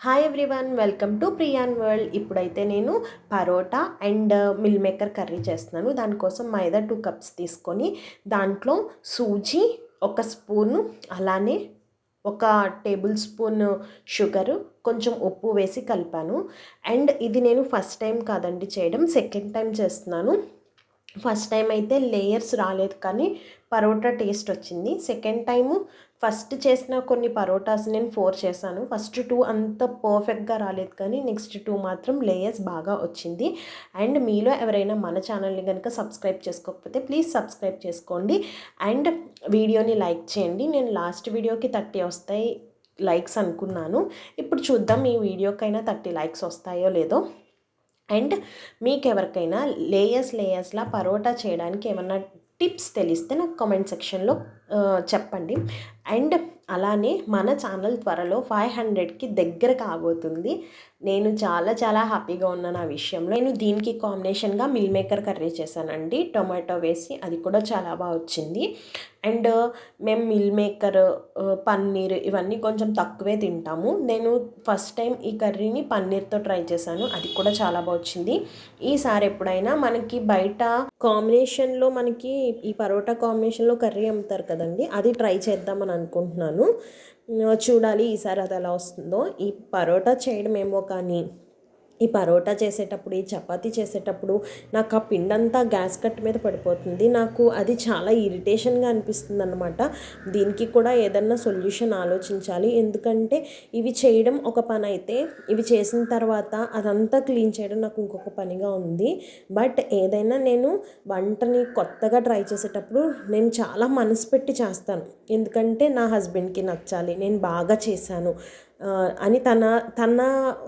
Hi everyone, welcome to Priyan world. ఇప్పుడైతే నేను parotta and meal maker curry చేస్తున్నాను. దానికోసం మైదా 2 కప్స్ తీసుకొని దాంట్లో సూజీ 1 స్పూను, అలానే 1 టేబుల్ స్పూన్ షుగరు, కొంచెం ఉప్పు వేసి కలిపాను. అండ్ ఇది నేను ఫస్ట్ టైం కాదండి చేయడం, సెకండ్ టైం చేస్తున్నాను. ఫస్ట్ టైం అయితే లేయర్స్ రాలేదు, కానీ పరోటా టేస్ట్ వచ్చింది. సెకండ్ టైము ఫస్ట్ చేసిన కొన్ని పరోటాస్ నేను 4 చేశాను. ఫస్ట్ 2 అంత పర్ఫెక్ట్గా రాలేదు, కానీ నెక్స్ట్ 2 మాత్రం లేయర్స్ బాగా వచ్చింది. అండ్ మీలో ఎవరైనా మన ఛానల్ని కనుక సబ్స్క్రైబ్ చేసుకోకపోతే ప్లీజ్ సబ్స్క్రైబ్ చేసుకోండి అండ్ వీడియోని లైక్ చేయండి. నేను లాస్ట్ వీడియోకి 30 వస్తాయి లైక్స్ అనుకున్నాను. ఇప్పుడు చూద్దాం ఈ వీడియోకైనా 30 లైక్స్ వస్తాయో లేదో. అండ్ మీకు ఎవరికైనా లేయర్స్లా పరోటా చేయడానికి ఏమన్నా టిప్స్ తెలిస్తే నాకు కామెంట్ సెక్షన్లో చెప్పండి. అండ్ అలానే మన ఛానల్ త్వరలో 500కి దగ్గర కాబోతుంది. నేను చాలా చాలా హ్యాపీగా ఉన్నాను ఆ విషయంలో. నేను దీనికి కాంబినేషన్గా మిల్ మేకర్ కర్రీ చేశానండి, టొమాటో వేసి. అది కూడా చాలా బాగా వచ్చింది. అండ్ మేము మిల్ మేకర్, పన్నీర్ ఇవన్నీ కొంచెం తక్కువే తింటాము. నేను ఫస్ట్ టైం ఈ కర్రీని పన్నీర్తో ట్రై చేశాను, అది కూడా చాలా బాగా వచ్చింది. ఈసారి ఎప్పుడైనా మనకి బయట కాంబినేషన్లో మనకి ఈ పరోటా కాంబినేషన్లో కర్రీ అమ్ముతారు కదండి, అది ట్రై చేద్దామని అనుకుంటున్నాను. చూడాలి ఈసారి అది ఎలా వస్తుందో. ఈ పరోటా చేయడం ఏమో కానీ ఈ పరోటా చేసేటప్పుడు, ఈ చపాతీ చేసేటప్పుడు నాకు ఆ పిండంతా గ్యాస్ కట్ మీద పడిపోతుంది. నాకు అది చాలా ఇరిటేషన్గా అనిపిస్తుంది అనమాట. దీనికి కూడా ఏదన్నా సొల్యూషన్ ఆలోచించాలి. ఎందుకంటే ఇవి చేయడం ఒక పని అయితే, ఇవి చేసిన తర్వాత అదంతా క్లీన్ చేయడం నాకు ఇంకొక పనిగా ఉంది. బట్ ఏదైనా నేను వంటని కొత్తగా ట్రై చేసేటప్పుడు నేను చాలా మనసు పెట్టి చేస్తాను. ఎందుకంటే నా హస్బెండ్కి నచ్చాలి, నేను బాగా చేశాను అని తన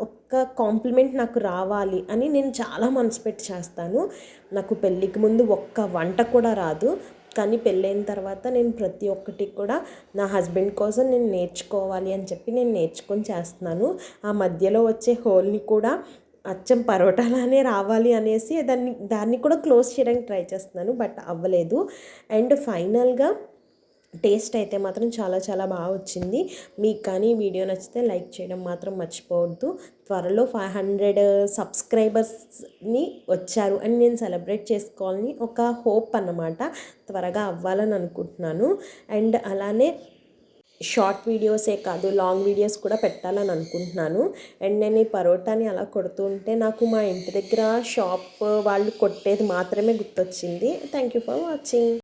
ఒక్క కాంప్లిమెంట్ నాకు రావాలి అని నేను చాలా మనసు పెట్టి చేస్తాను. నాకు పెళ్ళికి ముందు ఒక్క వంట కూడా రాదు, కానీ పెళ్ళైన తర్వాత నేను ప్రతి ఒక్కటి కూడా నా హస్బెండ్ కోసం నేను నేర్చుకోవాలి అని చెప్పి నేను నేర్చుకొని చేస్తున్నాను. ఆ మధ్యలో వచ్చే హోల్ని కూడా అచ్చం పరోటాలానే రావాలి అనేసి దాన్ని కూడా క్లోజ్ చేయడానికి ట్రై చేస్తున్నాను, బట్ అవ్వలేదు. అండ్ ఫైనల్గా టేస్ట్ అయితే మాత్రం చాలా చాలా బాగా వచ్చింది. మీకు కానీ వీడియో నచ్చితే లైక్ చేయడం మాత్రం మర్చిపోవద్దు. త్వరలో 500 సబ్స్క్రైబర్స్ని వచ్చారు అని నేను సెలబ్రేట్ చేసుకోవాలని ఒక హోప్ అన్నమాట. త్వరగా అవ్వాలని అనుకుంటున్నాను. అండ్ అలానే షార్ట్ వీడియోసే కాదు, లాంగ్ వీడియోస్ కూడా పెట్టాలని అనుకుంటున్నాను. అండ్ నేను ఈ పరోటాని అలా కొడుతూ ఉంటే నాకు మా ఇంటి దగ్గర షాప్ వాళ్ళు కొట్టేది మాత్రమే గుర్తొచ్చింది. Thank you for watching.